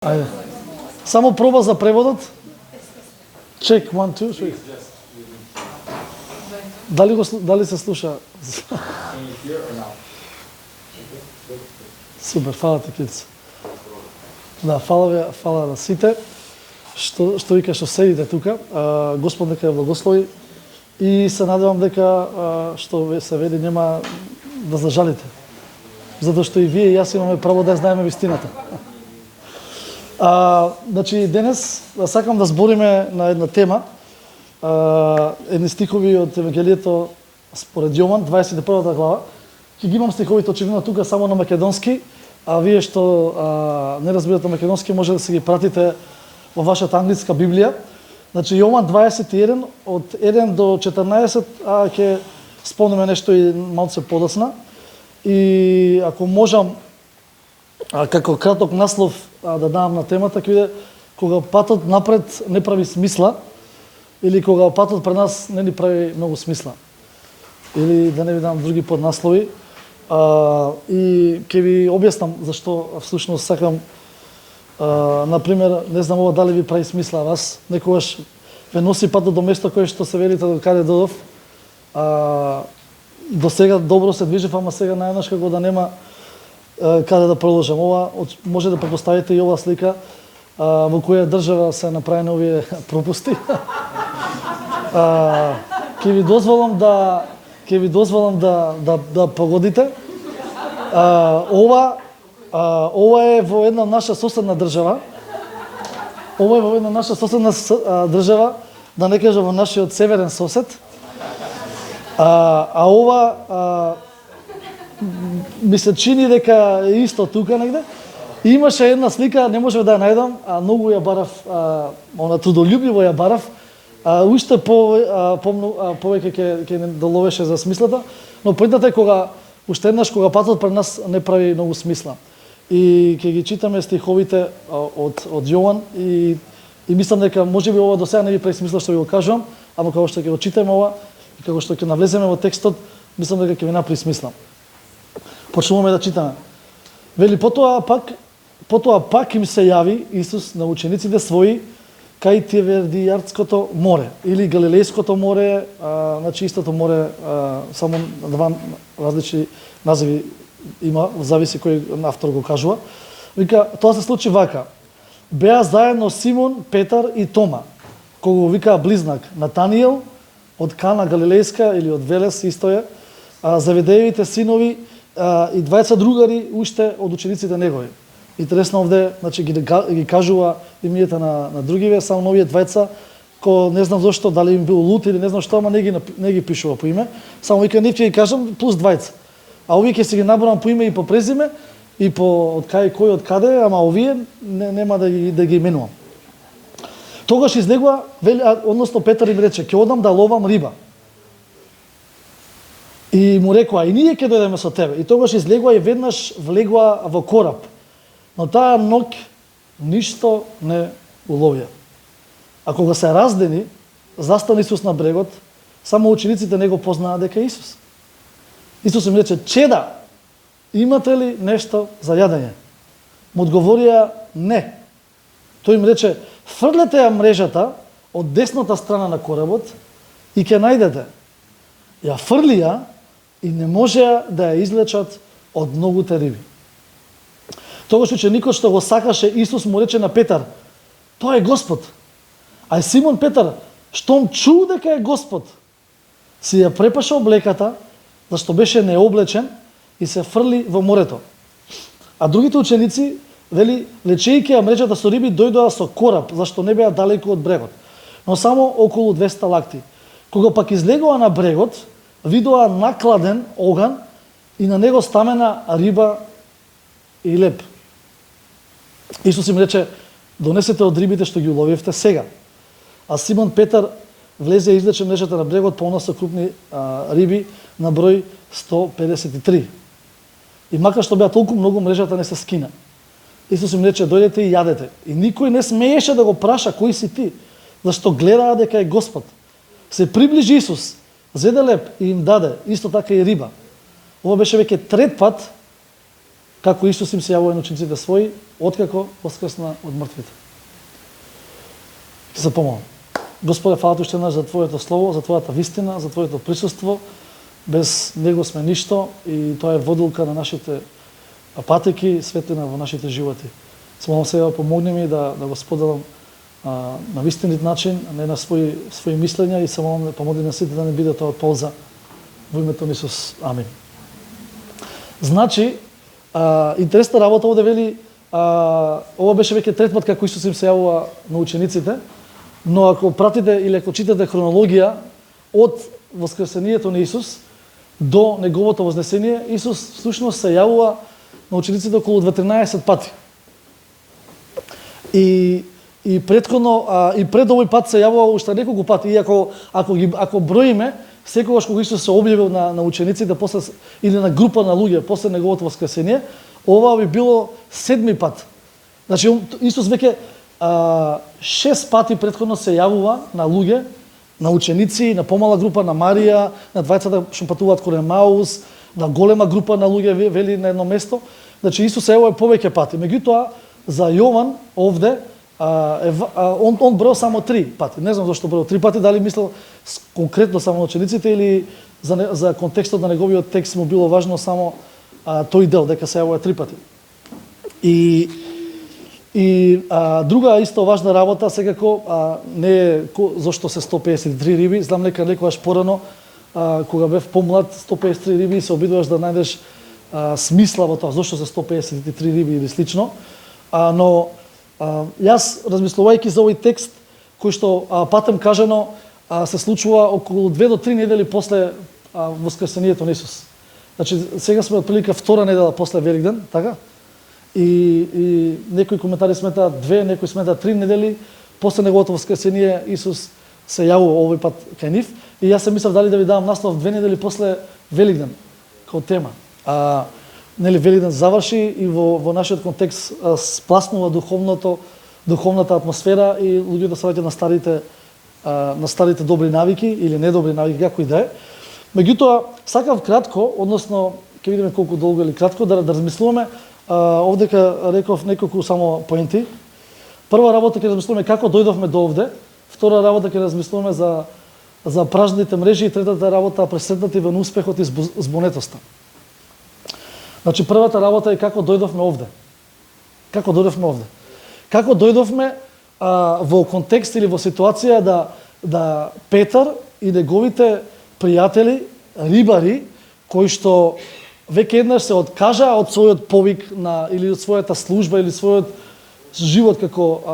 Ајде. Само проба за преводот. Чек, 1, 2, 3. Дали се слуша? Супер, фала ти, Кирце. Да, фала на сите. Што вика, што седите тука. Господ нека ја благослови. И се надевам дека, што се вели, нема да зажалите. Затоа што и вие и јас имаме право да ја знаеме вистината. Значи, денес сакам да збориме на една тема. Едни стихови од Евангелието според Јован, 21 глава. Ќе ги имам стиховите очевидно тука само на македонски, а вие што не разбирате македонски, може да се ги пратите во вашата англиска Библија. Значи, Јован 21, од 1 до 14, ќе спомнеме нешто и малце подоцна. И ако можам, како краток наслов да дам на темата, ќе биде кога патот напред не прави смисла, или кога патот пред нас не ни прави многу смисла. Или да не ви дам други поднаслови. И ќе ви објаснам зашто всушност сакам, например, не знам ова дали ви прави смисла вас, некогаш ве носи патот до место кое што се велите до каде додов. До сега добро се движев, ама сега најнаш како да нема каде да продолжам. Ова може да предпоставите и ова слика во која држава се направени овие пропусти. Ќе ви дозволам да погодите. Ова е во една наша соседна држава. Ова е во една наша соседна држава, да не кажам во нашиот северен сосед. Ова ми се чини дека е исто тука негде. И имаше една слика, не можев да ја најдам, многу ја барав, она трудолюбиво ја барав, уште повеќе ќе не доловеше за смислата, но поентата е кога уште еднаш кога патот пред нас не прави многу смисла. И ќе ги читаме стиховите од Јован и мислам дека можеби ова до сега не ви прави смисла што ви го кажувам, ама како што ќе го читаме ова и како што ќе навлеземе во текстот, мислам дека ќе ви направи смисла. Почнуваме да читаме. Вели, потоа пак им се јави Исус на учениците своји кај Тивердијадското море или Галилејското море, значи истото море, само два различни називи има, зависи кој автор го кажува. Вика, тоа се случи вака. Беа заедно Симон, Петар и Тома, кога го викаа близнак Натаниел од Кана Галилејска или од Велес, исто е, Заведеевите синови и двајца другари уште од учениците негови. Интересно овде, значи ги кажува имињата на другиве, само новие двајца, ко не знам зошто, дали им бил лут или не знам што, ама не ги пишува по име. Само вика нив ќе ги кажам плюс двајца. А овие ќе си ги наборам по име и по презиме и по од кај кој од каде, ама овие нема да ги именувам. Тогаш излегува, односно Петар им рече: ќе одам да ловам риба. И му рекоа: и ние ќе дојдеме со тебе. И тогаш излегува и веднаш влегува во кораб. Но таа ноќ ништо не уловија. А кога се раздени, застана Исус на брегот, само учениците не го познаа дека е Исус. Исус им рече: чеда, имате ли нешто за јадење? Му одговорија: не. Тој им рече: фрлете ја мрежата од десната страна на коработ и ќе најдете. Ја фрлија и не можеа да ја излечат од многуте риби. Тогаш ученикот што го сакаше Исус му рече на Петар: тоа е Господ. А и Симон Петар, штом чул дека е Господ, си ја препаша облеката, зашто беше необлечен, и се фрли во морето. А другите ученици, вели, лечејќи ја мрежата со риби, дојдоа со кораб, зашто не беа далеку од брегот, но само околу 200 лакти. Кога пак излегоа на брегот, видоа накладен оган и на него ставена риба и леб. Исус им рече: донесете од рибите што ги уловивте сега. А Симон Петар влезе и извлече мрежата на брегот, полна со крупни риби, на број 153. И макар што беа толку многу, мрежата не се скина. Исус им рече: дојдете и јадете. И никој не смееше да го праша: кој си ти? Зашто гледаа дека е Господ. Се приближи Исус, зеде леб и им даде, исто така и риба. Ова беше веќе трет пат како Исус им се јавува на учениците своји, откако воскресна од мртвите. Ќе се помолам. Господе, фала ти уште еднаш за Твоето Слово, за Твојата вистина, за Твоето присуство. Без Него сме ништо и тоа е водилка на нашите патеки, светлина во нашите животи. Се молам сега помогни ми да го споделам на вистинит начин, не на своји мислења, и се молам да помогни на сите да не биде тоа од полза во името на Исус. Амин. Значи, интересна работа овде вели, ова беше веќе трет пат како Исус им се јавува на учениците, но ако пратите или ако читате хронологија од воскресението на Исус до неговото вознесение, Исус всушност се јавува на учениците околу 13 пати. И претходно и пред овој пат се јавува уште неколку пати, и ако броиме, секогаш кога Исус се објавил на учениците после или на група на луѓе после неговото воскресение, ова би било 7ми пат. Значи Исус веќе 6 пати претходно се јавува на луѓе, на ученици, на помала група на Марија, на двајцата што патуваат кон Емаус, на голема група на луѓе вели на едно место. Значи Исус се јавува повеќе пати. Меѓутоа за Јован овде он броил само 3 пати. Не знам зашто броил 3 пати, дали мислел конкретно само на учениците или за контекстот на неговиот текст му било важно само тој дел, дека се јавува 3 пати. И друга исто важна работа, секако не е зашто се 153 риби. Знам дека некогаш порано, кога бев помлад, 153 риби и се обидуваш да најдеш смисла во тоа, зашто се 153 риби или слично. Но јас, размислувајќи за овој текст, кој што патем кажано се случува околу 2 до 3 недели после воскресението на Исус. Значи, сега сме отприлика втора недела после Великден, така? И некои коментари сметаат 2, некои сметаат 3 недели после неговото воскресение Исус се јавува овој пат кај нив. И јас се мислев дали да ви давам наслов 2 недели после Великден како тема. Нели Великден заврши и во нашиот контекст спласнува духовната атмосфера и луѓето се враќаат на старите добри навики или недобри навики, како и да е. Меѓутоа, сакав кратко, односно ќе видиме колку долго или кратко да размислуваме. Овдека реков неколку само поенти. Прва работа ќе размислуваме како дојдовме до овде. Втора работа ќе размислуваме за пражните мрежи и третата работа пресретнати во успехот и збунетоста. Значи првата работа е како дојдовме овде. Како дојдовме овде? Како дојдовме во контекст или во ситуација да Петар и неговите пријатели, рибари, кои што веќе еднаш се откажаа од својот повик или од својата служба или својот живот како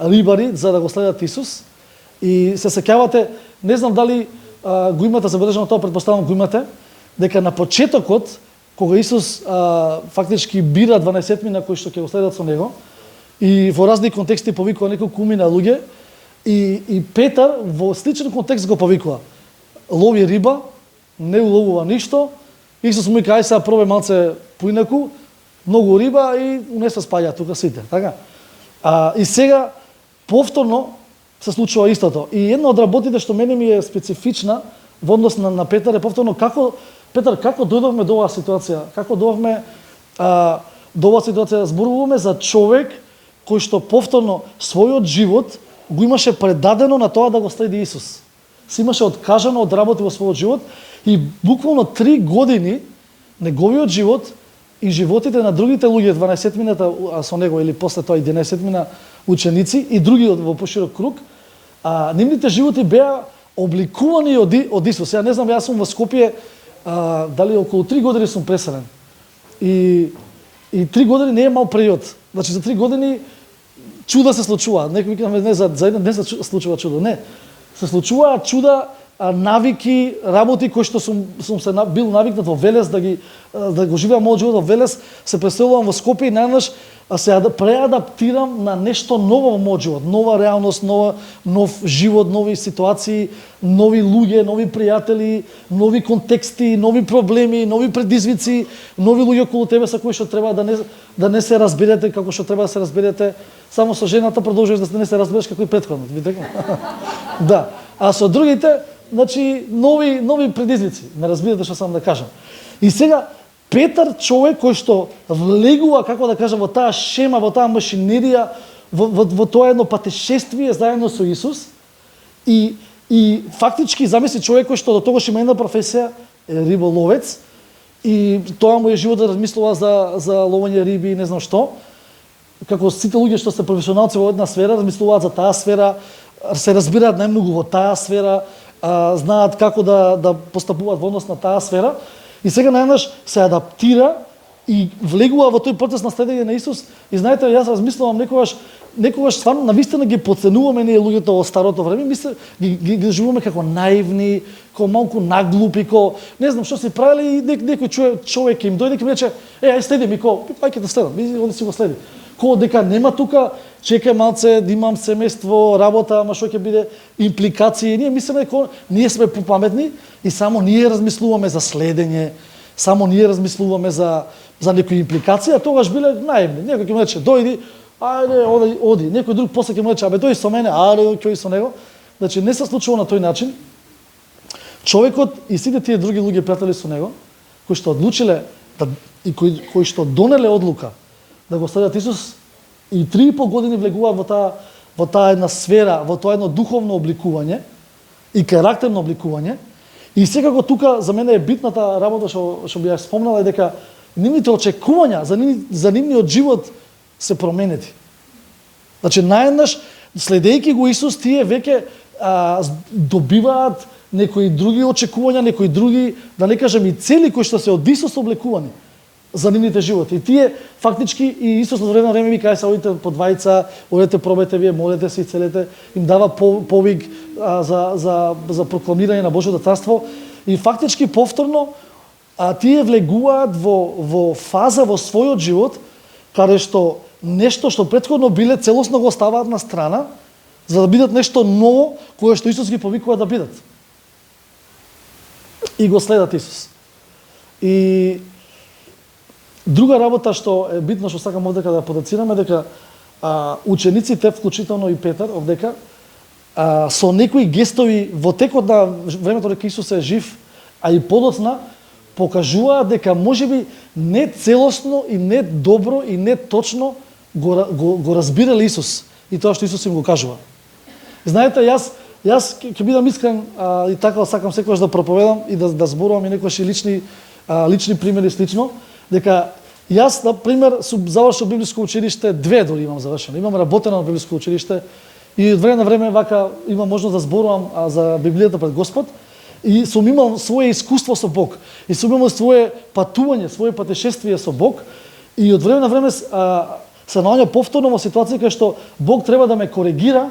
рибари за да го следат Исус. И се сеќавате, не знам дали го имате забележано тоа, претпоставам го имате, дека на почетокот кога Исус фактички бира 12-мина кои што ќе го следат со него и во разни контексти повикува неколку умина луѓе и Петар во сличен контекст го повикува. Лови риба, не уловува ништо. Исус му вика, ај сега пробај малце поинаку, многу риба и не се спаѓа тука сите, така? И сега повторно се случува истото. И една од работите што мене ми е специфична во однос на Петар е повторно Петар, како дојдовме до оваа ситуација? Како дојдовме до оваа ситуација? Зборуваме за човек кој што повторно својот живот го имаше предадено на тоа да го следи Исус. Се имаше откажано од работи во својот живот и буквално 3 години неговиот живот и животите на другите луѓе, 12-мината со него или после тоа 11-мина ученици и други во поширок круг, нивните животи беа обликувани од Исус. Ја не знам, јас сум во Скопје, дали околу 3 години сум преселен. И 3 години не е мал период. Значи за 3 години чуда се случува. Некои викаме не за еден ден се случува чудо. Не. Се случуваат чуда, навики, работи кои што сум се бил навикнат во Велес да го живеам мојот живот во Велес, се преселувам во Скопје и најнаш се преадаптирам на нешто ново во мојот живот, нова реалност, нов живот, нови ситуации, нови луѓе, нови пријатели, нови контексти, нови проблеми, нови предизвици, нови луѓе околу тебе со кои што треба да не се разберете како што треба да се разберете. Само со жената продолжуваш да не се разбереш како и претходно, видите? Да. А со другите, значи нови предизвици. Не разбирате што сам да кажам. И сега Петар, човек кој што влегува, како да кажам, во таа шема, во таа машинерија, во тоа едно патешествие заедно со Исус, и фактички замисли човек кој што до тогаш има една професија, риболовец, и тоа му е живот да размислува за ловење риби и не знам што. Како сите луѓе што се професионалци во една сфера, размислуваат за таа сфера, се разбираат најмногу во таа сфера, знаат како да постапуваат во однос на таа сфера, и сега најнаш се адаптира и влегува во тој процес на следење на Исус. И знаете, јас размислувам некогаш стварно навистина ги подценуваме ние луѓето во старото време, ги живуваме како наивни, како малку наглупи, не знам што се правили, и некој човек им дојде и им рече: ај следи ми, ај ќе те следам, оди си го следи. Дека нема тука, чекај малце, да имам семејство, работа, ама што ќе биде, импликации. Ние мислиме дека ние сме попаметни и само ние размислуваме за следење, само ние размислуваме за некои импликации, а тогаш биле наивни. Некој ќе му рече: дојди, ајде, оди. Некој друг после ќе му рече: абе, дојди со мене, ќе со него. Значи, не се случува на тој начин. Човекот и сите тие други луѓе пријатели со него, кои што одлучиле и кои што донеле одлука да го следат Исус, и 3,5 години влегуваат во таа една сфера, во тоа едно духовно обликување и карактерно обликување. И секако тука за мене е битна таа работа што би ја спомнала, е дека нивните очекувања за нивниот живот се променети. Значи, наеднаш, следејќи го Исус, тие веќе добиваат некои други очекувања, некои други, да не кажем и цели кои што се од Исус облекувани за нивните животи. И тие фактички и Исус на време ви кај се: одите по двајца, одете пробете вие, молете се и целете, им дава повик за прокламирање на Божјото царство, и фактички повторно тие влегуваат во фаза во својот живот каде што нешто што претходно биле целосно го ставаат на страна за да бидат нешто ново кое што Исус ги повикува да бидат. И го следат Исус. И друга работа што е битно, што сакам овдека да подацираме, дека учениците, вклучително и Петар овдека, со некои гестови во текот на времето дека Исус е жив, а и подоцна, покажуваат дека можеби не целосно и не добро и не точно го разбирале Исус и тоа што Исус им го кажува. Знаете, јас ќе бидам искрен, и така сакам секогаш да проповедам и да зборувам и некојаш и лични примери слично, дека јас, на пример, сум завршил библиско училиште, 2 дори имам завршено. Имам работено на библиско училиште и од време на време вака имам можност да зборувам за Библијата пред Господ, и сум имал свое искуство со Бог, и сум имал свое патување, свое патешествие со Бог, и од време на време се наоѓа повторно во ситуација кај што Бог треба да ме коригира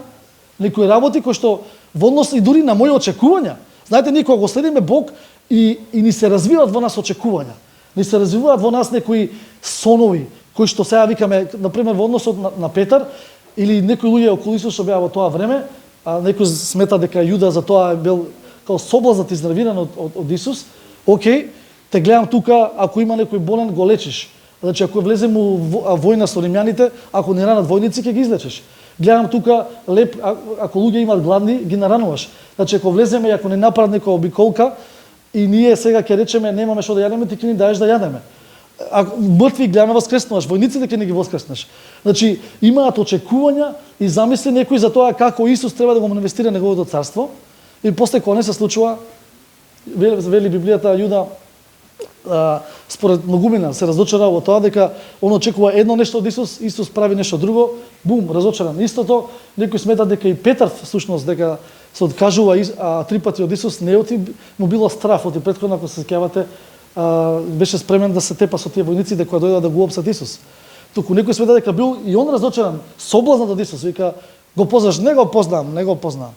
некои работи кои што во однос и дури на мои очекувања. Знаете, ние кога го следиме Бог и ни се развиваат во нас очекувања, ни се развиваат во нас некои сонови кои што сега викаме, на пример во односот на Петар или некои луѓе околу Исус што беа во тоа време, некој смета дека Јуда за тоа бил као соблазнат, изнервиран од Исус. Океј, те гледам тука, ако има некој болен, го лечиш. Значи, ако влезем у војна со римјаните, ако не ранат војници, ќе ги излечеш. Гледам тука, ако луѓе имаат гладни, ги нарануваш. Значи, ако влеземе и ако не направат некоја обиколка, и ние сега ќе речеме немаме што да јадеме, ти ќе ни даеш да јадеме. Ако мртви гледаме, воскреснуваш, војниците ќе не ги воскреснеш. Значи, имаат очекувања и замисли некои за тоа како Исус треба да го инвестира неговото царство. И после кога не се случува, вели Библијата, Јуда според многумина се разочара во тоа дека он очекува едно нешто од Исус, Исус прави нешто друго, бум, разочаран. Истото, некои сметат дека и Петар всушност дека се откажува 3 пати од Исус, не оти му било страф, оти претходно, ако се сеќавате, беше спремен да се тепа со тие војници дека дојдат да го опсат Исус. Туку некој смета дека бил и он разочаран, соблазнат од Исус, вика: го познаш, не го познавам.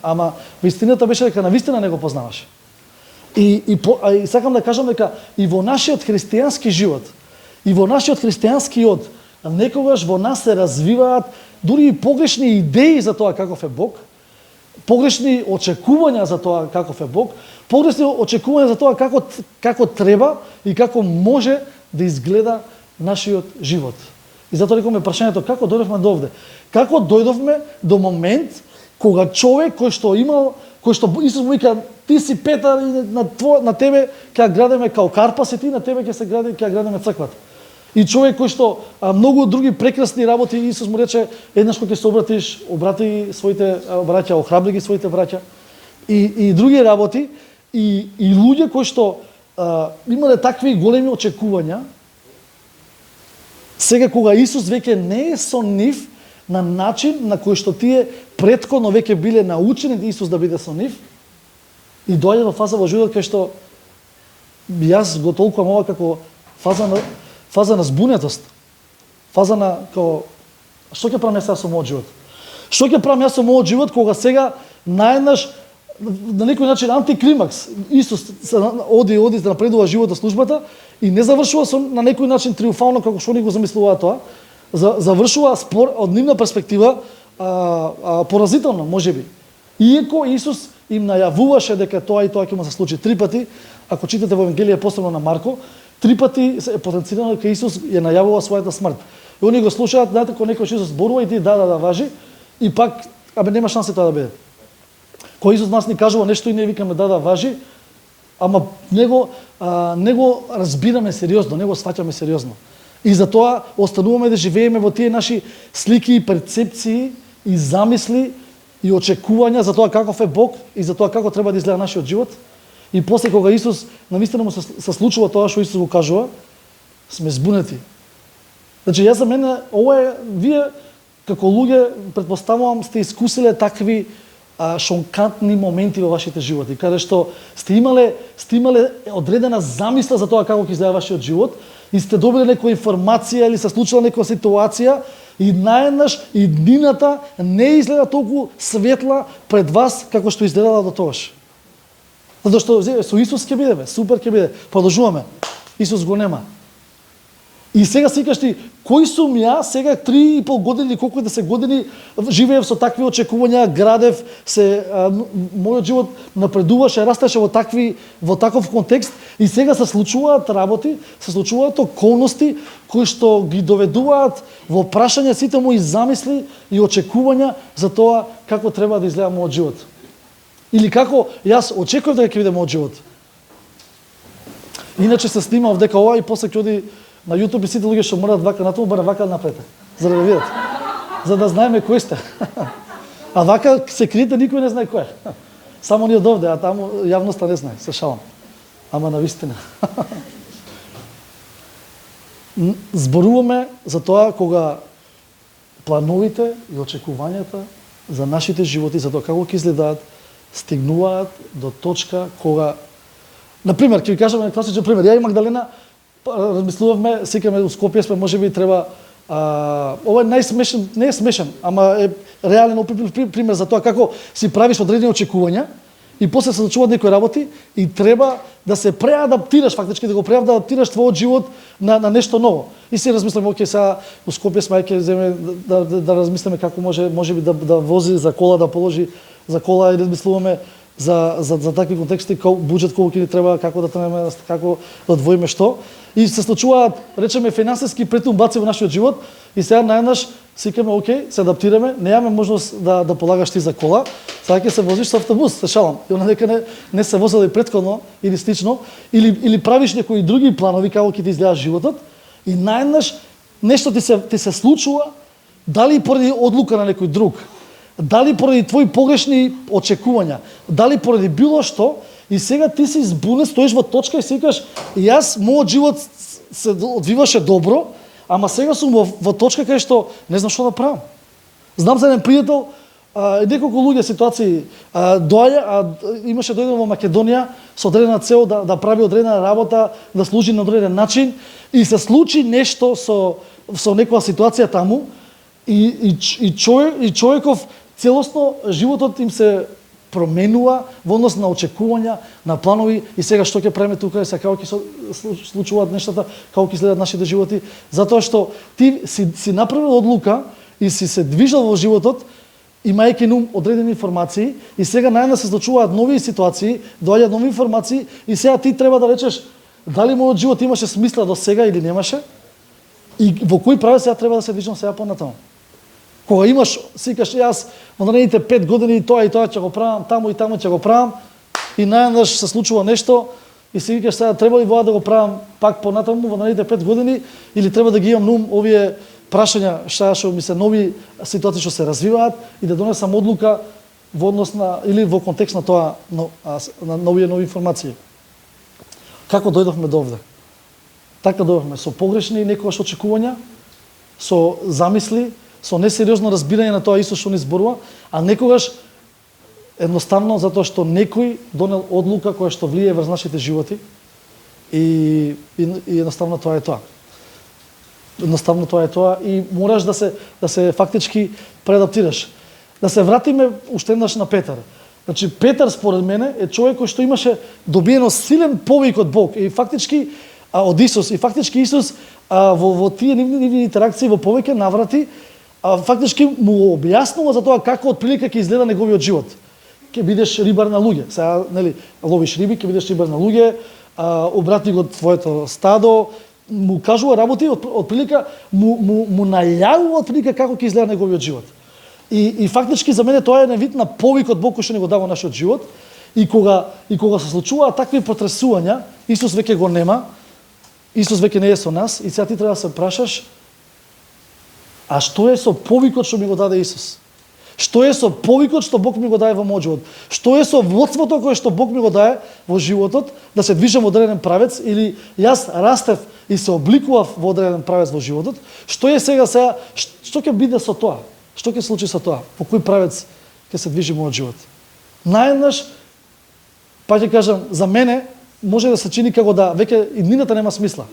Ама вистината беше дека навистина не го познаваше. И сакам да кажам дека и во нашиот христијански живот, и во нашиот христијански од, некогаш во нас се развиваат дури и погрешни идеи за тоа каков е Бог, погрешни очекувања за тоа каков е Бог, погрешни очекувања за тоа како треба и како може да изгледа нашиот живот. И затоа рекоме прашањето: како дојдовме до овде? Како дојдовме до момент кога човек кој што имал кој што Исус му вика, ти си Петар и на тебе ќе градиме као карпас и ти на тебе ќе градиме црквата. И човек кој што многу други прекрасни работи, Исус му рече, еднаш кога ќе се обрати своите браќа, охрабри ги своите браќа. И други работи, и луѓе кои што имале такви големи очекувања, сега кога Исус веќе не е со нив на начин на кој што тие претходно веќе биле научени Исус да биде со нив, и доаѓа во фаза во животот кај што јас го толкувам ова како фаза на збунетост, фаза на како што ќе правам јас со мојот живот? Што ќе правам јас со мојот живот кога сега наеднаш на некој начин антиклимакс Исус оди да напредува животот службата и не завршува на некој начин триумфално како што они го замислуваат тоа, завршува спор од нивна перспектива поразително можеби. Иако Исус им најавуваше дека тоа и тоа ќе му се случи 3 пати, ако читате во Евангелие посебно на Марко, 3 пати е потенцирано дека Исус ја најавува својата смрт. И они го слушаат, знаете, кога некој Исус зборува и ти да важи, и пак нема шанси тоа да биде. Кој Исус нас ни кажува нешто и не викаме да важи, ама него разбираме сериозно, него сваќаме сериозно. И затоа остануваме да живееме во тие наши слики и перцепции и замисли и очекувања за тоа каков е Бог и за тоа како треба да изгледа нашиот живот. И после кога Исус навистина му се случува тоа што Исус го кажува, сме збунети. Значи јас за мене ова е, вие како луѓе претпоставувам сте искусиле такви шокантни моменти во вашите животи, каде што сте имале одредена замисла за тоа како ќе изгледа вашиот живот и сте добиле некоја информација или се случила некоја ситуација и наеднаш и днината не изгледа толку светла пред вас како што изгледала до тогаш. Затоа што со Исус ќе бидеме, супер ќе биде, продолжуваме. Исус го нема. И сега сикаш ти, кој сум ја, сега 3,5 години, колку да се години, живеев со такви очекувања, градев, мојот живот напредуваше, растеше во таков контекст и сега се случуваат работи, се случуваат околности кои што ги доведуваат во прашање сите мои замисли и очекувања за тоа како треба да изгледа мојот живот. Или како јас очекував дека ќе биде мојот живот. Иначе се снимав дека ова и после ќе оди на YouTube и сите луѓе што мораат вака на тоа, барем вака напред, за да видат. За да знаеме кој сте. А вака се криете, никој не знае кој е. Само ние довде, а таму јавноста не знае, се шалам. Ама навистина. Зборуваме за тоа кога плановите и очекувањата за нашите животи, за тоа како ќе изгледаат, стигнуваат до точка кога, например, ќе ви кажам на класичен пример. Ја и Магдалена размислувавме, секаме у Скопје сме, можеби треба ова е најсмешен, не е смешен, ама е реален пример за тоа како си правиш одредени очекувања и после се случуваат некои работи и треба да се преадаптираш, фактички да го преадаптираш твојот живот на нешто ново. И си размисламе, оке, сега у Скопје сме, ќе земе да размислиме како можеби да вози за кола, да положи за кола и размислуваме за такви контексти, буџет колку ќе ни треба, како да тренеме, како да одвоиме што. И се случуваат, речеме, финансиски претумбаци во нашиот живот и сега наеднаш сикаме, окей, се адаптираме, немаме можност да полагаш ти за кола, сега ќе се возиш со автобус, се шалам. И она дека не се возела и претходно или слично, или правиш некои други планови како ќе ти изгледа животот и наеднаш нешто ти се случува, дали поради одлука на некој друг, дали поради твои погрешни очекувања, дали поради било што, и сега ти си збунет, стоиш во точка и си кажеш, јас, мојот живот се одвиваше добро, ама сега сум во точка кај што не знам што да правам. Знам за еден пријател, неколку луѓе ситуации имаше дојден во Македонија со одредена цел да прави одредена работа, да служи на одреден начин и се случи нешто со некоја ситуација таму и човеков целосно животот им се променува во однос на очекувања, на планови и сега што ќе правиме тука, сега како ќе се случуваат нештата, како ќе следат нашите животи, затоа што ти си направил одлука и си се движел во животот, имајќи на ум одредени информации и сега најнаш се случуваат нови ситуации, доаѓаат нови информации и сега ти треба да речеш дали мојот живот имаше смисла до сега или немаше и во кој правец сега треба да се движам сега понатаму. Кога имаш, си кажеш, јас во наредните 5 години и тоа ќе го правам, таму и таму ќе го правам, и најнаш се случува нешто, и си викаш сега треба ли воа да го правам пак понатаму во наредните 5 години, или треба да ги имам нум овие прашања што ми се нови ситуации што се развиваат и да донесам одлука во однос на или во контекст на тоа на овие нови информации. Како дојдовме до овде? Така дојдовме со погрешни некогаш очекувања, со замисли, со несериозно разбирање на тоа Исус што ни зборува, а некогаш едноставно затоа што некој донел одлука која што влие врз нашите животи и едноставно тоа е тоа. Едноставно тоа е тоа и мораш да се фактички преадаптираш. Да се вратиме уште еднаш на Петар. Значи Петар според мене е човек кој што имаше добиено силен повик од Бог и фактички од Исус и фактички Исус во тие нивни интеракции во повеќе наврати фактички му објаснува за тоа како отприлика ќе изгледа неговиот живот. Ќе бидеш рибар на луѓе. Сега, нели, ловиш риби, ќе бидеш рибар на луѓе, обрати го твоето стадо, му кажува работи отприлика му најавува отприлика како ќе изгледа неговиот живот. И фактички за мене тоа е вид на повик од Бог кој што ни го дава нашиот живот и кога се случуваат такви потресувања, Исус веќе го нема, Исус веќе не е со нас и сега ти треба да се прашаш а што е со повикот што ми го даде Исус? Што е со повикот што Бог ми го даде во мојот живот? Што е со водството кое што Бог ми го даде во животот да се движам во одреден правец или јас растев и се обликував во одреден правец во животот? Што е сега што ќе биде со тоа? Што ќе се случи со тоа? По кој правец ќе се движи мојот живот? Наеднаш, па ќе кажам, за мене може да се чини како да веќе иднината нема смисла.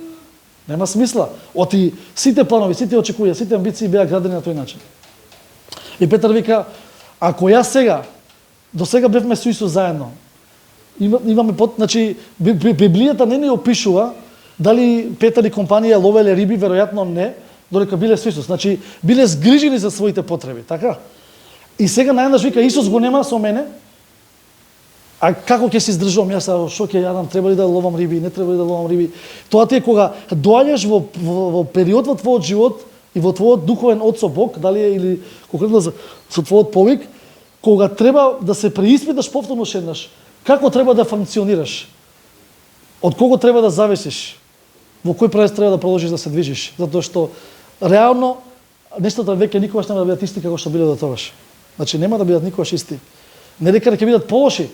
Нема смисла. Оти сите планови, сите очекувања, сите амбиции беа градени на тој начин. И Петар вика, ако јас сега, до сега бевме со Исус заедно, имаме значи Библијата не ни опишува дали Петар и компанија ловеле риби, веројатно не, додека биле со Исус. Значи биле згрижени за своите потреби, така? И сега најнаш вика Исус го нема со мене. А како ќе се издржувам јас, што ќе јадам, треба ли да ловам риби, не треба ли да ловам риби? Тоа ти е кога доаѓаш во период во твојот живот и во твојот духовен од со Бог, дали е или конкретно со твојот повик, кога треба да се преиспиташ повторно еднаш, како треба да функционираш? Од кого треба да зависиш? Во кој правец треба да продолжиш да се движиш? Затоа што реално нештата веќе никогаш нема да бидат исти како што биле до тогаш. Значи нема да бидат никогаш исти. Не дека ќе бидат полоши,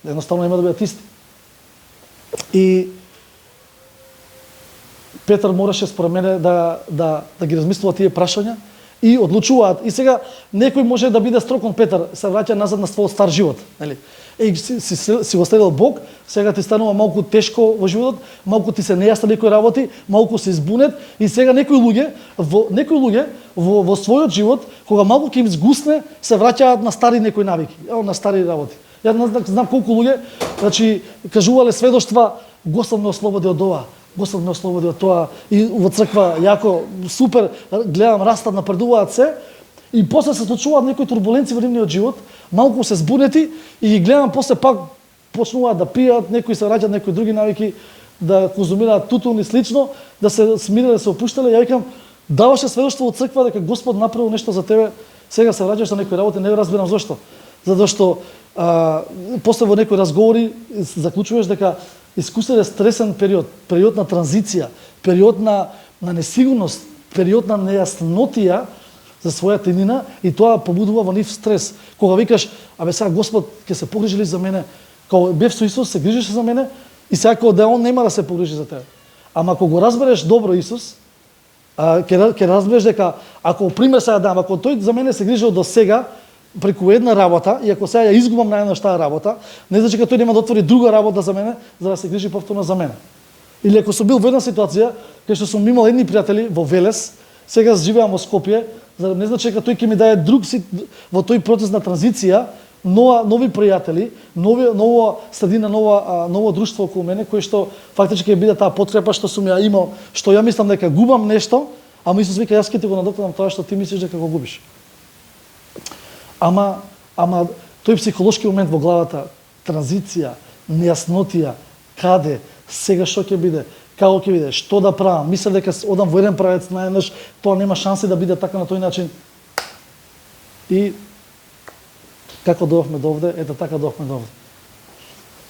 едноставно нема да бидат исти. И Петар мораше според мене да ги размислува тие прашања и одлучуваат. И сега некој може да биде строг кон Петар, се враќа назад на својот стар живот, нели? Си го следел Бог, сега ти станува малку тешко во животот, малку ти се нејасни некои работи, малку се избунет и сега некои луѓе во својот живот, кога малку ќе им згусне, се враќаат на стари некои навики, на стари работи. Ја знам колку луѓе, значи кажувале сведоштва, Господ ме ослободи од ова, Господ ме ослободи од тоа и во црква јако супер, гледам растат, напредуваат се и после се случуваат некои турбуленции во нивниот живот, малку се збунети и ги гледам после пак почнуваат да пијат, некои се враќаат некои други навики, да конзумираат тутун и слично, да се смириле, да се опуштале. Ја викам, даваше сведоштво од црква дека Господ направил нешто за тебе, сега се враќаш на некои работи, не разбирам зошто. Затоа што после во некои разговори заклучуваш дека искуствен стресен период на транзиција, период на несигурност, период на нејаснотија за својата иднина и тоа побудува во нив стрес. Кога викаш, абе сега Господ ќе се погрижи ли за мене, кога бев со Исус се грижеше за мене и сега кога да он нема да се погрижи за тебе. Ама ако го разбереш добро Исус, ќе разбереш дека ако пример сега дам, ако тој за мене се грижил до сега преку една работа и ако сега ја изгубам наједнаш таа работа, не значи дека тој нема да отвори друга работа за мене за да се грижи повторно за мене. Или ако сум бил во една ситуација кај што сум имал едни пријатели во Велес, сега живеам во Скопје, не значи дека тој ќе ми даде друг во тој процес на транзиција, нови пријатели, нова средина, ново друштво околу мене, кој што фактички ќе биде таа потреба што сум ја имал, што ја мислам дека губам нешто, ама Исус вика јас ќе ти го надокнадам тоа што ти мислиш дека го губиш. Ама тој психолошки момент во главата, транзиција, нејаснотија, каде, сега што ќе биде, како ќе биде, што да правам, мислам дека одам во еден правец наеднаш, тоа нема шанси да биде така на тој начин. И како дојдовме до овде, ето така дојдовме до овде.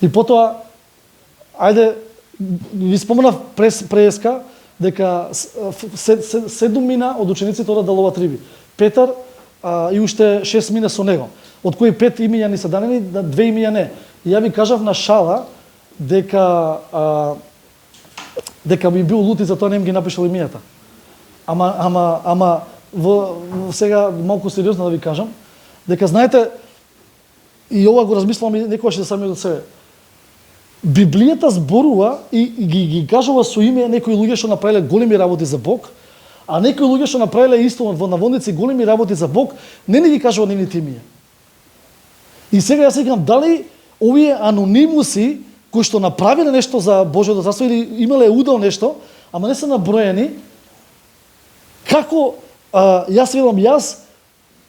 И потоа, ајде, ви споменав преска, дека 7 мина од учениците одат да ловат риби. Петар и уште 6 мина со него. Од кои 5 имиња ни се данени, 2 имиња не. И ја ви кажав на шала дека ми бил лут и затоа не им ги напишал имињата. Ама сега малку сериозно да ви кажам, дека знаете, и ова го размислувам и некогаш да сами од себе. Библијата зборува и ги кажува со име некои луѓе што направиле големи работи за Бог, а некои луѓе што направиле исто во наводници големи работи за Бог, не ги кажува нивните имиња. И сега јас викам, дали овие анонимуси кои што направиле нешто за Божјото царство или имале удел нешто, ама не се наброени, како јас велам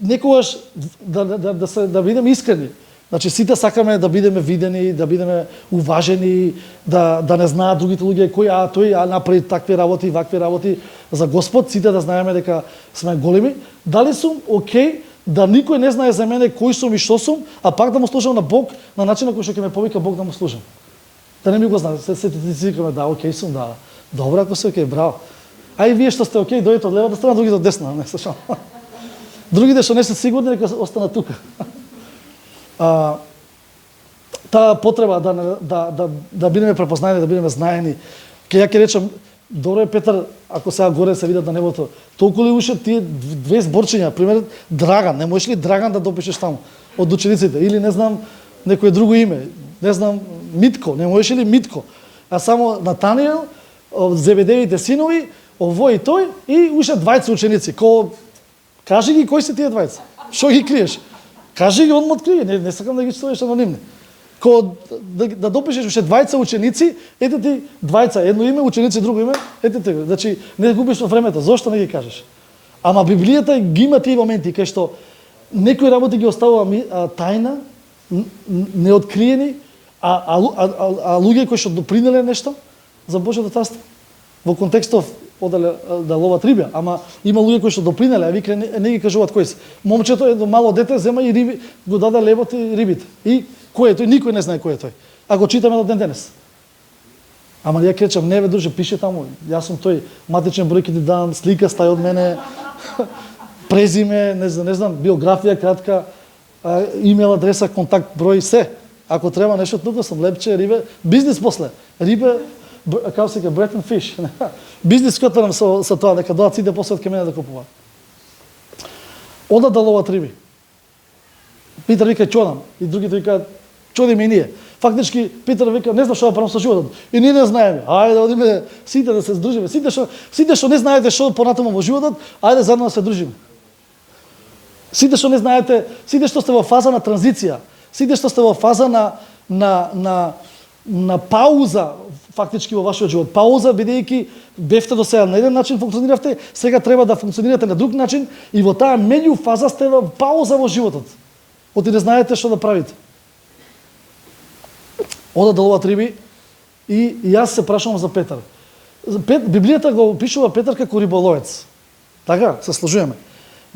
некогаш да бидеме искрени. Значи сите сакаме да бидеме видени, да бидеме уважени, да не знаат другите луѓе кој тој направи такви работи, вакви работи за Господ, сите да знаеме дека сме големи. Дали сум окей да никој не знае за мене кој сум и што сум, а пак да му служам на Бог на начин на кој што ќе ме повика Бог да му служам. Да не ми го знае, се викаме да, окей сум, да. Добро, ако се окей, браво. А и вие што сте окей, дојдете од левата страна, другите од десна, не слушам. Другите што не се сигурни, нека останат тука. Таа потреба да бидеме препознаени, да бидеме знаени. Ја ќе речам, добро е Петар, ако сега горе се видат на небото, толку ли уште тие 2 зборчиња, пример Драган, не можеш ли Драган да допишеш таму од учениците или не знам некое друго име, не знам Митко, не можеш ли Митко, а само Натаниел, Зебедеевите синови, овој и тој и уште 20 ученици. Кажи ги кои се тие 20? Што ги криеш? Кажи ги, он му открие, не сакам да ги читуваш анонимни. Да допишеш уште 20 ученици, ете ти 20, едно име, ученици друго име, ете ти. Значи, не губиш во времето, зошто не ги кажеш? Ама Библијата ги има тие моменти кај што некои работи ги оставува тајна, неоткриени, а луѓе кои што допринеле нешто за Божјото царство во контекстов да ловат риба, ама има луѓе кои што допринеле, а вика не ги кажуваат кои се. Момчето едно мало дете зема и риби, го даде лебот и рибите. И кој е тој? Никој не знае кој е тој. А го читаме до ден денес. Ама ја кречам, не бе друже, пише таму, јас сум тој, матичен број ќе ти дам, слика стај од мене, презиме, не знам, биографија кратка, имейл адреса, контакт број, се. Ако треба нешто тука сум, лепче, рибе, бизнис после. Рибе, како се ка bread and fish. Бизнис скотарам со тоа, дека доаат сите после од ке мене да купуваат. Одат да ловат риби. Питер вика чодам, и другите викаат чодиме и ние. Фактички Питер вика не знам што да правам со животот. И ние не знаеме. Ајде да одиме сите да се здружиме. Сите што не знаете што понатаму во животот, ајде заедно да се дружиме. Сите што не знаете, сите што сте во фаза на транзиција, сите што сте во фаза на пауза фактички во вашиот живот. Пауза, бидејќи бевте до сега на еден начин функциониравте, сега треба да функционирате на друг начин и во таа меѓу фаза сте во пауза во животот. Оти не знаете што да правите. Одат да ловат риби и јас се прашувам за Петар. Библијата го опишува Петар како риболовец. Така, се сложуваме.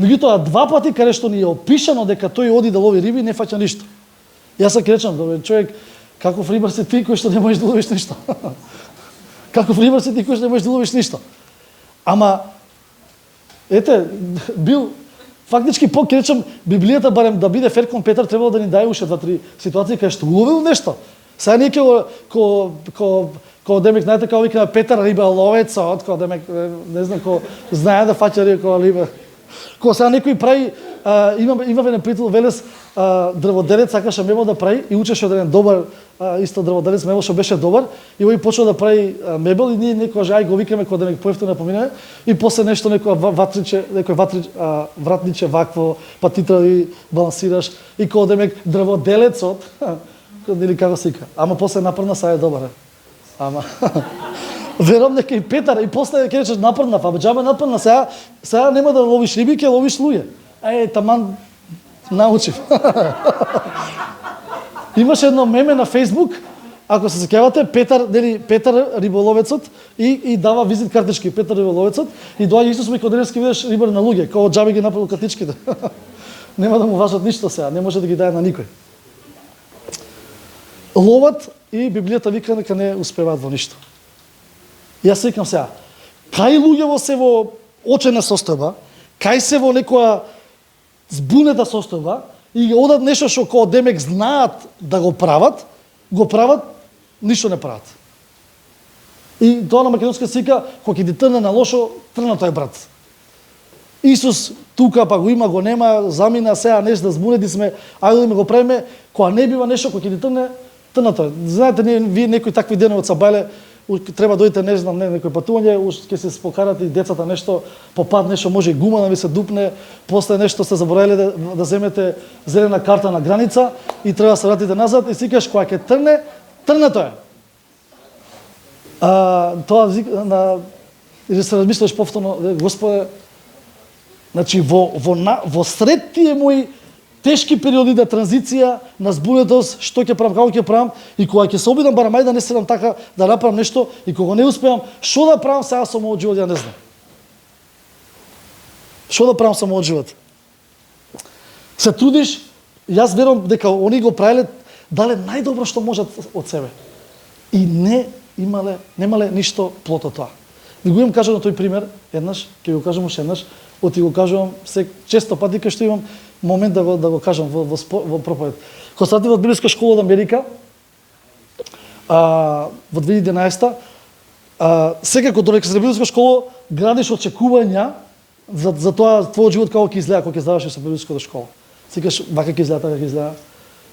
Меѓутоа, 2 пати каде што ни е опишано дека тој оди да лови риби, не фаќа ништо. Јас се кречам, добре, човек, каков рибар си ти кој што не можеш да ловиш ништо? Каков рибар си ти кој што не можеш да ловиш ништо? Ама, ете, бил, фактички кречам, Библијата барем да биде фер кон Петар, требало да ни даде уште 2-3 ситуации кај што уловил нешто. Сега ние ко демек, знаете, како викаме Петар риболовецот, ко демек, не знам, ко знае да фаќа риба, ко риба. Ко сега некој прави, имаме на приятел Велес, дрводелец, сакаше мебел да прави и учеше од еден добар, исто дрводелец мебел што беше добар и овој почна да прави мебел и ние некој ај го викаме кога да ме поевтино помине и после нешто некој вратниче вакво, па ти треба да балансираш и кога демек дрводелецот, или како се вика, ама после напрна са е добар. Ама верам дека и Петар и после ќе речеш напрна, па џабе напрна, сега нема да ловиш риби, ќе ловиш луѓе. Таман научив. Имаше едно меме на Фейсбук ако се сеќавате, Петар риболовецот и дава визит картички Петар риболовецот и доаѓа Исус Никодемски, видиш рибар на луѓе, као џабе ги направил картичките. Нема да му важат ништо сега, не може да ги даде на никој. Ловат и Библијата вика дека не успеваат во ништо. Јас викам сега, кај луѓево се во очена состојба, кај се во некоја збунета состојба и одат нешто што као демек знаат да го прават, ништо не прават. И тоа на македонска се вика, кога ќе ти трне на лошо, трнато е брат. Исус тука па го има, го нема, замина сега нешто да збунети сме, ајде да го правиме, кога не бива нешто, кога ќе ти трне, трнато е. Знаете, вие некои такви денови од Сабајле, треба дојдете, не знам, некој патување, ќе се спокарате и децата нешто, попад нешто, може и гума да ви се дупне, после нешто сте заборавиле да земете зелена карта на граница и треба да се вратите назад и си кажеш кога ќе трне, трнато е. Тоа или се размислиш повторно, Господе, значи во сред тие мои тешки периоди на транзиција, на збунетост, што ќе правам, како ќе правам, и кога ќе се обидам барам да не седам така, да направам нешто, и кога не успеам, што да правам сега со мојот живот, ја не знам. Што да правам со мојот живот? Се трудиш, јас верувам дека они го правеле, дале најдобро што можат од себе. И немале ништо плод од тоа. Да го имам кажано тој пример, еднаш, ќе го кажам уште еднаш, оти го кажувам често пати кај што имам момент да го кажам во проповед. Кога се во библиска школа од Америка, во 2011, секако додека се библиска школа, градиш очекувања за тоа твојот живот како ќе изгледа кога ќе завршиш со библиската школа. Секаш вака ќе изгледа, така ќе изгледа.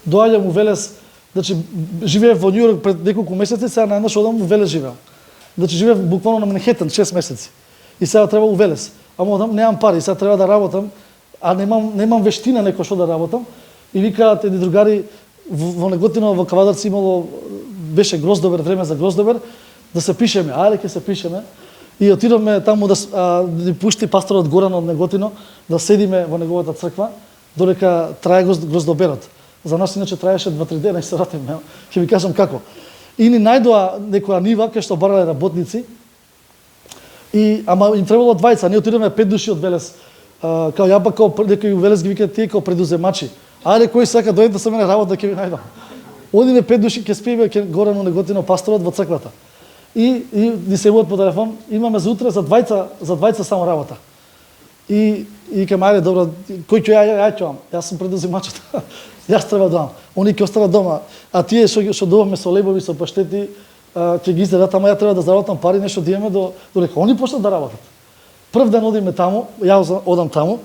Доаѓам у Велес, значи живеев во Њујорк пред неколку месеци, сега најнаш одам во Велес живеам. Значи живеев буквално на Манхетен 6 месеци. И сега треба у Велес. Ама одам, немам пари, сега треба да работам, а немам вештина некој што да работам. И викаат едни другари во Неготино, во Кавадарци беше гроздобер, време за гроздобер, да се пишеме, ајде ќе се пишеме. И отидовме таму да ни пушти пасторот Горан од Неготино, да седиме во неговата црква, додека трае гроздоберот. За нас иначе траеше 2-3 дена и се вратиме. Ќе ви кажам како. И ни најдоа некоја нива кај што барале работници. Ама им требало двајца, ние отидовме 5 души од Велес. Као ја као некои Велес ги викаат тие као предуземачи. Ајде кој сака дојде со мене работа ќе ви најдам. Одиме 5 души ќе спиеме ќе горе на Неготино пасторот во црквата. И ни се јавуваат по телефон, имаме за утре за двајца само работа. И кај ајде добро, кој ќе ја ќувам? Јас сум предуземачот. Јас треба да. Они ќе останат дома, а тие што добавме со лебови, со паштети, ќе ги изедат, ама ја треба да заработам пари, нешто да имаме додека они почнат да работат. Прв ден одиме таму, ја одам таму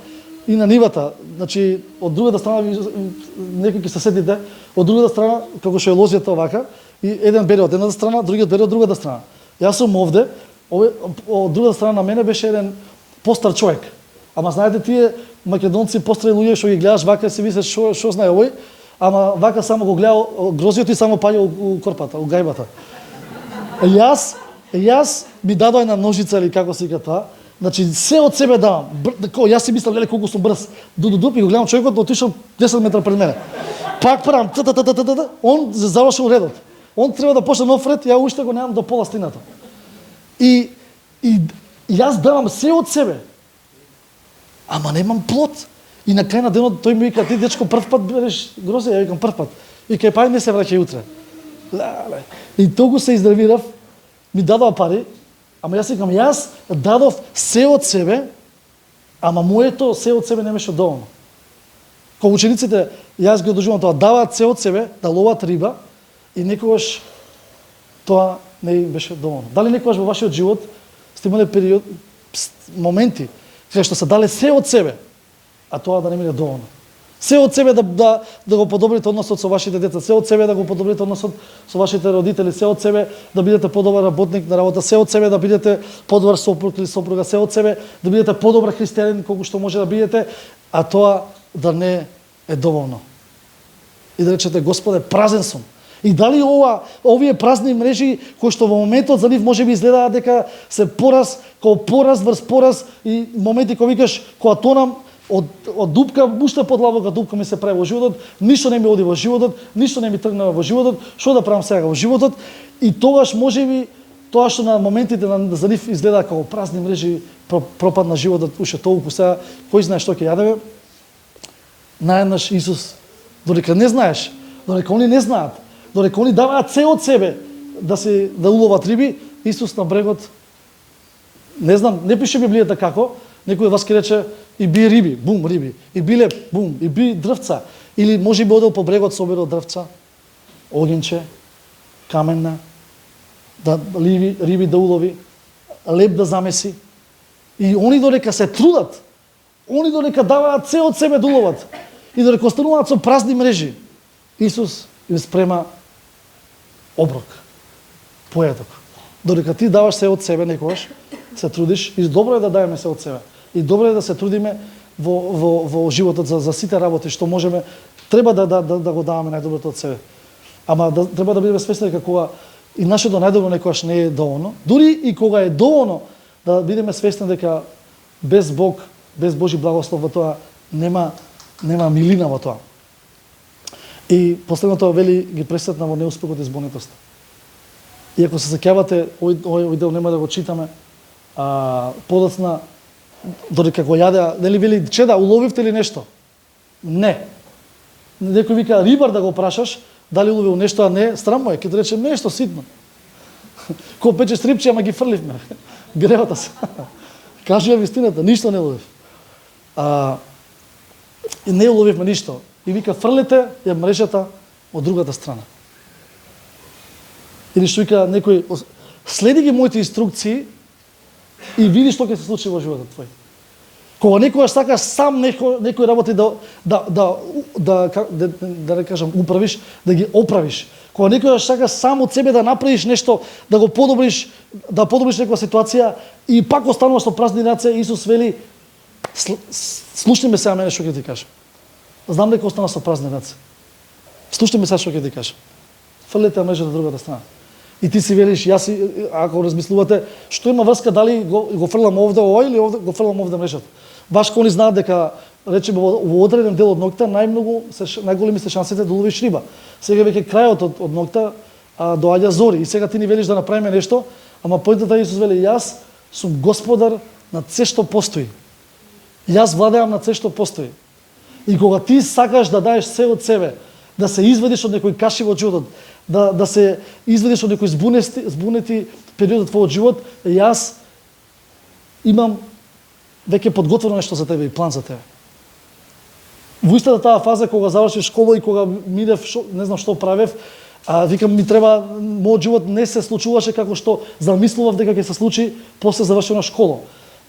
и на нивата, значи од другата страна некој ќе се сетите, од другата страна како што е лозјата овака, и еден бере од едната страна, другиот бере од другата страна. Јас сум овде, од другата страна на мене беше еден постар човек. Ама знаете тие македонци постари луѓе што ги гледаш вака си мислиш што знае овој, ама вака само го гледа грозиот и само паѓа у корпата, у гајбата. Јас ми дадоа една ножица или како се вика тоа. Значи се од себе давам. Јас си мислам колку сум брз. Дуп и го гледам човекот отишол 10 метра пред мене. Пак правам он завршил редот. Он треба да почне нов ред, ја уште го немам до пола стината. И јас давам се од себе. Ама немам плод. И на крај на денот тој ми вика, ти дечко прв пат береш грозе, ја викам прв пат. И кај пај не се враќај утре. И толку се издравирав, ми дадоа пари, ама јас викам, јас дадов се од себе, ама моето се од себе не беше доволно. Кога учениците, јас ги одржувам тоа, даваат се од себе, да ловат риба, и некогаш тоа не им беше доволно. Дали некогаш во вашиот живот сте имале период, моменти, кај што се дале се од себе, а тоа да не биде доволно. Се од себе да го подобрите односот со вашите деца, се од себе да го подобрите односот со вашите родители, се од себе да бидете подобар работник на работа, се од себе да бидете подобар сопруг или сопруга, се од себе да бидете подобар христијанин колку што може да бидете, а тоа да не е доволно. И да речете, Господе, празен сум. И дали овие празни мрежи кои што во моментот за нив можеби изгледаат дека се пораз врз пораз и моменти кога викаш, кога тонам, од дупка, уште подлабока дупка ми се прави во животот, ништо не ми оди во животот, ништо не ми тргнува во животот, што да правам сега во животот, и тогаш можеби тоа што на моментите за нив изгледа како празни мрежи, пропадна животот, уште толку сега, кој знае што ќе јадеме, наеднаш Исус, додека не знаеш, додека они не знаат, додека они даваат се од себе да уловат риби, Исус на брегот, не знам, не пише Библијата како, некој вас ќе рече и би риби, бум, риби, и биле, бум, и би дрвца, или може би одел по брегот собирал дрвца, огнче, каменна, да риби да улови, леб да замеси. И они додека се трудат, они додека даваат се од себе да уловат, и додека остануваат со празни мрежи, Исус им спрема оброк, поедок. Додека ти даваш се од себе некогаш, се трудиш, и добро е да даеме се од себе. И добро е да се трудиме во животот за сите работи што можеме, треба да го даваме најдоброто од себе. Ама треба да бидеме свесни дека кога и нашето најдобро некогаш не е доволно, дури и кога е доволно, да бидеме свесни дека без Бог, без Божи благослов во тоа нема милина во тоа. И последното вели ги пресетна во неуспехот и збонитоста. И ако се сеќавате, овој дел нема да го читаме, подоцна, додека го јадеа, нели вели, чеда, уловивте ли нешто? Не. Некој вика, рибар да го прашаш, дали уловил нешто, а не, срамно е, ќе рече нешто ситно. Ко пече стрипче, ама ги фрливме. Гревата се. Кажи ја вистината, ништо не уловив. И не уловивме ништо. И вика, фрлете ја мрежата од другата страна. Или што вика некој, следи ги моите инструкции и види што ќе се случи во животот твој. Кога некојаш сакаш сам некој работи да не кажам управиш, да ги оправиш. Кога некојаш сакаш сам од себе да направиш нешто, да го подобриш, да подобриш некоја ситуација и пак остануваш со празни раце, Исус вели, слушни ме сега мене што ќе ти кажам. Знам дека остана со празни раце. Слушни ме сега што ќе ти кажам. Фрлете мрежата од другата страна. И ти си велиш, ако размислувате, што има врска дали го фрлам овде или го фрлам овде мрежата. Баш кои знаат дека речеме во одреден дел од ноќта најголеми се шансите да уловиш риба. Сега веќе крајот од ноќта доаѓа зори и сега ти ни велиш да направиме нешто, ама поентата Исус вели, јас сум господар на се што постои. Јас владеам на се што постои. И кога ти сакаш да даеш се од себе, да се извадиш од некој каши во животот, да се извадиш од некој збунети период од твојот живот, јас имам веќе подготвено нешто за тебе и план за тебе. Во истата таа фаза кога завршив школа и кога минев, не знам што правев, викам ми треба, мојот живот не се случуваше како што замислував дека ќе се случи после завршена школа.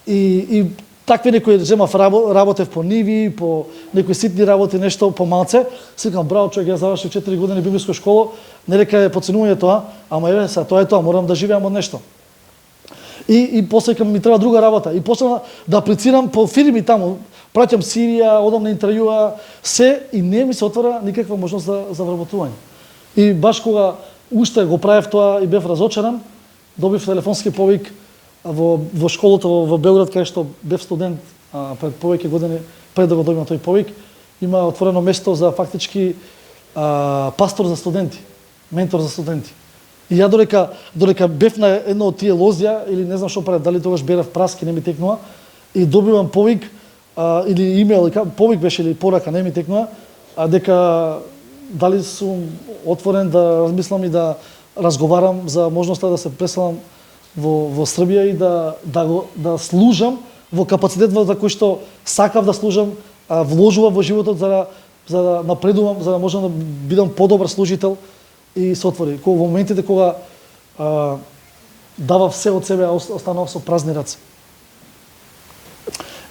И такви некои земав работев по ниви, по некои ситни работи, нешто по малце. Сикам, браво човек, јас завршив 4 години библиска школа, не дека е подценување тоа, ама еве сега тоа е тоа, морам да живеам од нешто. И после ми треба друга работа. И после да аплицирам по фирми таму, праќам Сирија, одам на интервјуа, се и не ми се отвора никаква можност за вработување. И баш кога уште го правев тоа и бев разочаран, добив телефонски повик во школата во Белград, кај што бев студент пред повеќе години, пред да го добивам тој повик, има отворено место за фактички пастор за студенти, ментор за студенти. И ја додека бев на едно од тие лозја, или не знам што правев, дали тогаш берав праски, не ми текнува, и добивам повик, или имейл, повик беше или порака, не ми текнува, дека дали сум отворен да размислам и да разговарам за можноста да се преселам во Србија и да служам во капацитет за кој што сакав да служам, вложував во животот за да напредувам, за да можам да бидам подобар служител. И се отвори. Во моментите кога давав се од себе, останав со празни раце.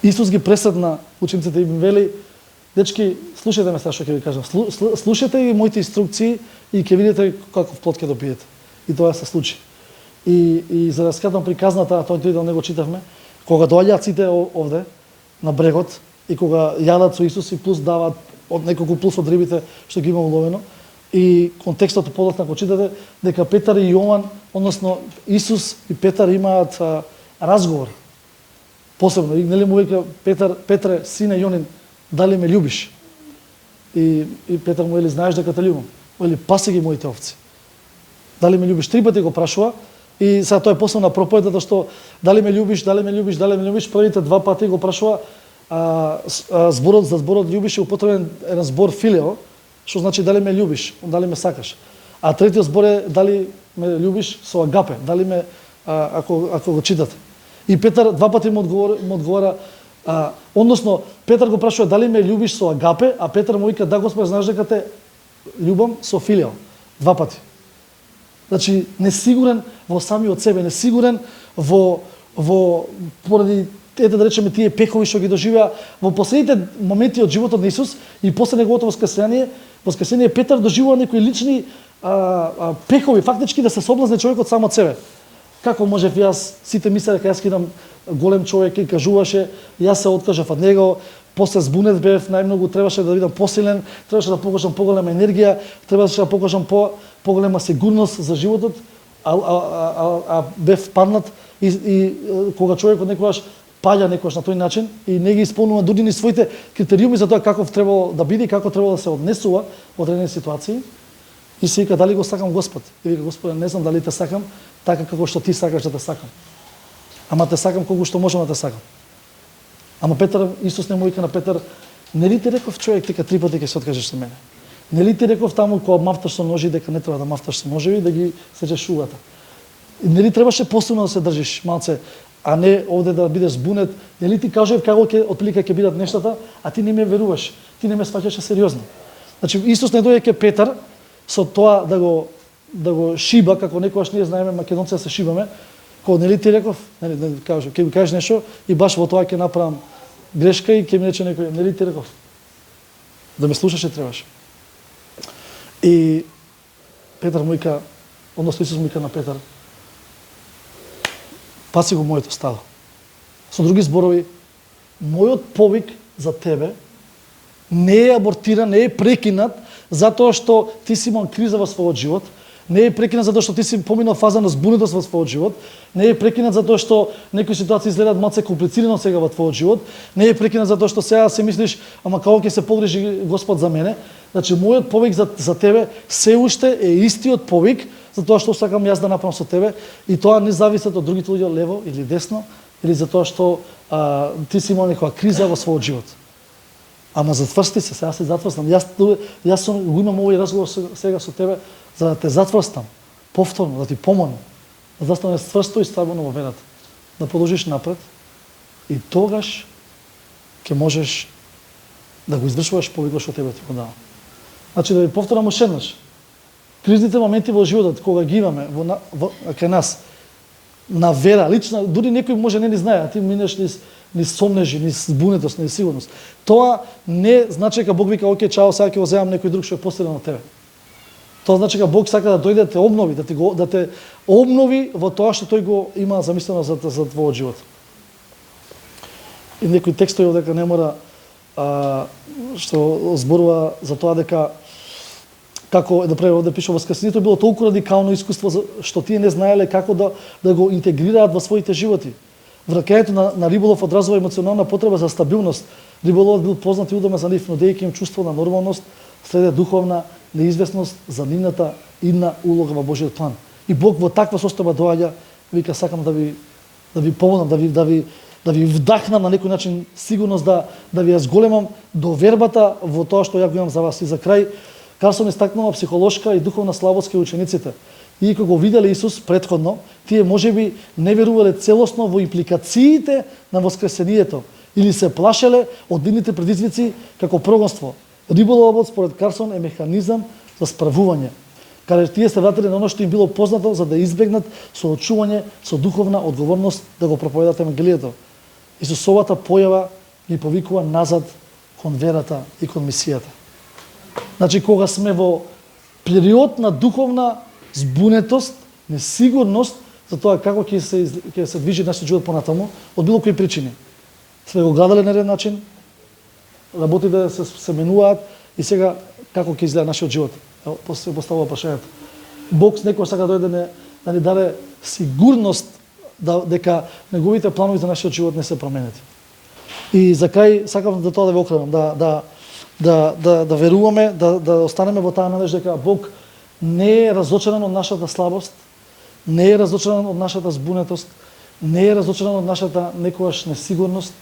Исус ги преседна учениците и им вели, дечки, слушајте ме сега што ќе ви кажам. Слушајте ги моите инструкции и ќе видите каков плод ќе добиете. И тоа се случи. И за да скратам приказната, тој дел не го читавме, кога доаѓаат сите овде на брегот и кога јадат со Исус и плюс даваат од неколку плюс од рибите што ги има уловено, и контекстот подоцна го читате дека Петар и Јован, односно Исус и Петар имаат разговор. Посебно, и нели му вика Петре, сине Јонин, дали ме љубиш? И Петар му вели, знаеш дека те љубам. Вели, паси ги моите овци. Дали ме љубиш? 3 пати го прашува и сега тоа е после на проповедта што дали ме љубиш, дали ме љубиш, дали ме љубиш, првите 2 пати го прашува зборот љубиш е употребен еден збор филео, што значи дали ме љубиш, дали ме сакаш. А третиот збор е дали ме љубиш со агапе, дали ме ако го читате. И Петар 2 пати му одговора, односно Петар го прашува дали ме љубиш со агапе, а Петар му вика да Господе, знаеш дека те љубам со филео. 2 пати. Значи несигурен во самиот себе, несигурен во поради да речеме тие пекови што ги доживеа во последните моменти од животот на Исус и после неговото воскресение Петар доживува некои лични пекови, фактички да се соблазне човекот сам од себе. Како можев јас, сите мислеа дека јас кидам голем човек и кажуваше, јас се откажав од него, после збунет бев, најмногу требаше да бидам посилен, требаше да покажам поголема енергија, требаше да покажам поголема сигурност за животот, а бев паднат и кога човекот некогаш паѓа некогаш на тој начин и не ги исполнува дури ни своите критериуми за тоа каков требало да биде, како требало да се однесува во одредени ситуации. И се вика, дали го сакам Господ? И вика, Господе, не знам дали те сакам, така како што ти сакаш да те сакам. Ама те сакам колку што можам да те сакам. Ама Петар, Исус не му вика на Петар, нели ти реков човек дека 3 пати ќе се откажеш од мене? Нели ти реков таму кога мафташ со ножи дека не треба да мафташ со ножеви, да ги сечеш шугата? Нели требаше посилно да се држиш малце, а не овде да бидеш збунет? Нели ти кажав како ќе отприлика ќе бидат нештата, а ти не ме веруваш, ти не ме сваќаше сериозно. Значи Исус не дојде ке Петар со тоа да го шиба, како некогаш ние знаеме македонци да се шибаме, кога нели ти реков, нели кажав, ќе ми кажеш нешто и баш во тоа ќе направам грешка и ќе ми рече некој, нели ти реков? Да ме слушаше требаше. И Петар му вика, односно Исус му вика на Петар, паси го моето стадо. Со други зборови, мојот повик за тебе не е абортиран, не е прекинат затоа што ти си имал криза во својот живот, не е прекинат затоа што ти си поминал фаза на збунетост во својот живот, не е прекинат затоа што некои ситуации изгледаат малце комплицирано сега во твојот живот, не е прекинат затоа што сега се мислиш, ама како ќе се погрижи Господ за мене. Значи мојот повик за тебе се уште е истиот повик за тоа што сакам јас да направам со тебе и тоа не зависи од другите луѓе лево или десно или за тоа што ти си имал некоја криза во својот живот. Ама затврсти се, сега се затврстам. Јас го имам овој разговор сега со тебе за да те затврстам, повторно, да ти помогнам, да застанеш стврсто и стабилно во верата, да продолжиш напред и тогаш ќе можеш да го извршуваш повикот што тебе ти го дава. Значи да ви повторам уште еднаш. Кризните моменти во животот кога ги имаме кај нас на вера, лична, дури некој може не ни знае, а ти минеш низ сомнежи, низ збунетост, низ сигурност. Тоа не значи дека Бог вика, оке, чао, сега ќе го земам некој друг што е посилен од тебе. Тоа значи дека Бог сака да дојде да те обнови, да те обнови во тоа што тој го има замислено за твојот живот. И некои текстови дека не мора што зборува за тоа дека како овде пише воскресението било толку радикално искуство што тие не знаеле како да го интегрираат во своите животи. Враќањето на риболов одразува емоционална потреба за стабилност. Риболовот бил познат и удобен за нив, но дејќи им чувство на нормалност, следе духовна неизвестност за нивната идна улога во Божиот план. И Бог во таква состојба доаѓа, вика, сакам да ви помогнам, да ви вдахнам на некој начин сигурност, да ви ја зголемам довербата во тоа што ја го имам за вас. И за крај, Карсон истакнува психолошка и духовна слабост кај учениците. И кога го виделе Исус предходно, тие можеби не верувале целосно во импликациите на воскресението или се плашеле од нивните предизвици како прогонство. Риболовот според Карсон е механизам за справување, каде тие се вратиле на оно што им било познато за да избегнат соочување со духовна одговорност да го проповедат евангелието. Исусовата појава ги повикува назад кон верата и кон мисијата. Значи, кога сме во период на духовна збунетост, несигурност за тоа како ќе се движи нашиот живот понатаму, од било кои причини. Сме го градале на еден начин, работите се менуваат и сега како ќе изгледа нашиот живот. После се поставува прашањето. Бог некој сака да дојде да ни даде сигурност дека неговите планови за нашиот живот не се променети. И за крај сакам да тоа да ве окренам, да веруваме, да останеме во таа надежда дека Бог не е разочаран од нашата слабост, не е разочаран од нашата збунетост, не е разочаран од нашата некогаш несигурност,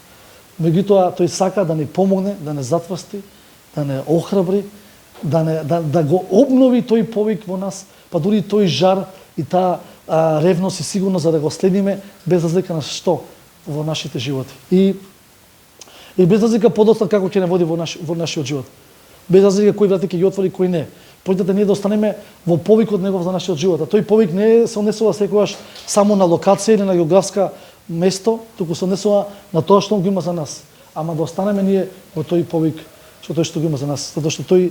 меѓутоа тој сака да ни помогне, да не затврсти, да не охрабри, да го обнови тој повик во нас, па дури тој жар и таа ревност и сигурност за да го следиме без разлика на што во нашите животи. И без разлика подоцна како ќе не води во нашиот живот. Без разлика кои врати ќе ги отвори, кои не. Појдете ние да останеме во повикот негов за нашиот живот. А тој повик не се однесува секогаш само на локација или на географска место, туку се однесува на тоа што го има за нас. Ама да останеме ние во тој повик тој што го има за нас. Затоа што тој,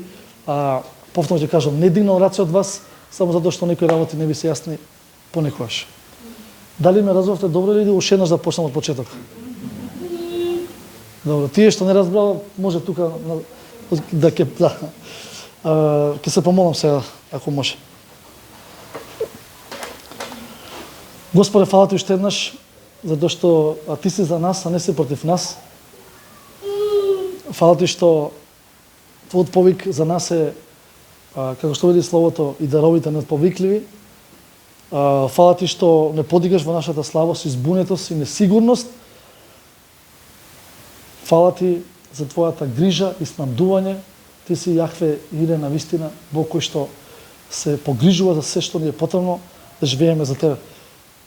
повторно ќе кажам, не дигнал раце од вас, само затоа што некои работи не ви се јасни понекогаш. Дали ме разбравте добро или уште еднаш да почнам од почеток? Добро, тие што не разбрава, може тука да ќе се помолам сега, ако може. Господе, фала ти уште еднаш, затоа што ти си за нас, а не си против нас. Фала ти што твојот повик за нас е, како што вели словото, и даровите неповикливи. Фала ти што не подигаш во нашата слабост, избунетост и несигурност. Фала ти за твојата грижа и снабдување. Ти си Јахве Ире на вистина, Бог кој што се погрижува за се што ни е потребно да живееме за тебе.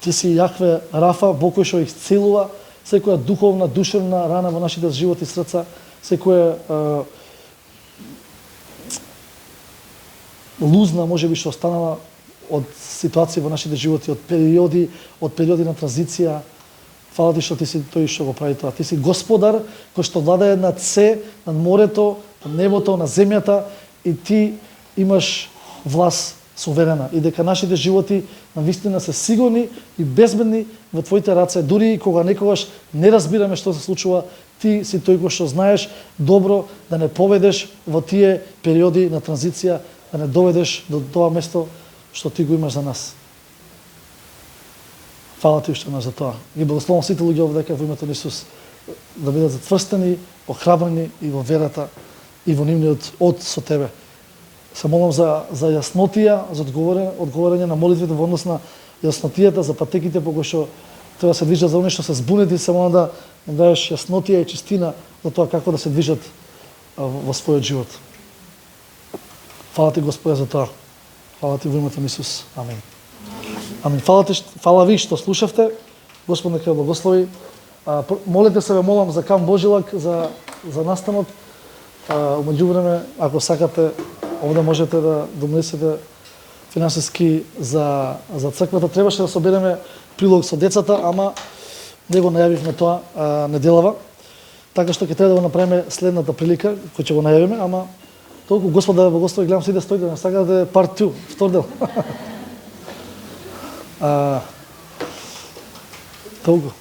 Ти си Јахве Рафа, Бог кој што исцелува секоја духовна, душевна рана во нашите животи и срца, секоја лузна можеби што останала од ситуации во нашите животи, од периоди на транзиција. Фала ти што ти си тој што го прави тоа. Ти си Господар кој што владее над се, над морето, над небото, на земјата, и ти имаш власт суверена. И дека нашите животи навистина се сигурни и безбедни во твоите раце, дури и кога некогаш не разбираме што се случува, ти си тој кој што знаеш добро да не поведеш во тие периоди на транзиција, да не доведеш до тоа место што ти го имаш за нас. Фала ти уште еднаш за тоа. Ги благословам сите луѓе овде во името на Исус да бидат затврстени, охрабрени и во верата и во нивниот од со тебе. Се молам за јаснотија, за одговорање на молитвите во однос на јаснотијата, за патеките по кои што треба да се движат, за оние што се збунети, се молам да им даеш јаснотија и чистина за тоа како да се движат во својот живот. Фала ти, Господе, за тоа. Фала ти во името на Исус. Амин. Амин. Фала ви што слушавте. Господ нека благослови. Молете се, ве молам за Камп Божилак, за настанот. Меѓувреме, ако сакате, овде можете да донесете финансиски за црквата. Требаше да собереме прилог со децата, ама не го најавивме тоа неделава. Така што ќе треба да го направиме следната прилика, кој ќе го најавиме, ама толку Господ да благослови, гледам сите стоите, не сакате part 2, втор дел. Толку.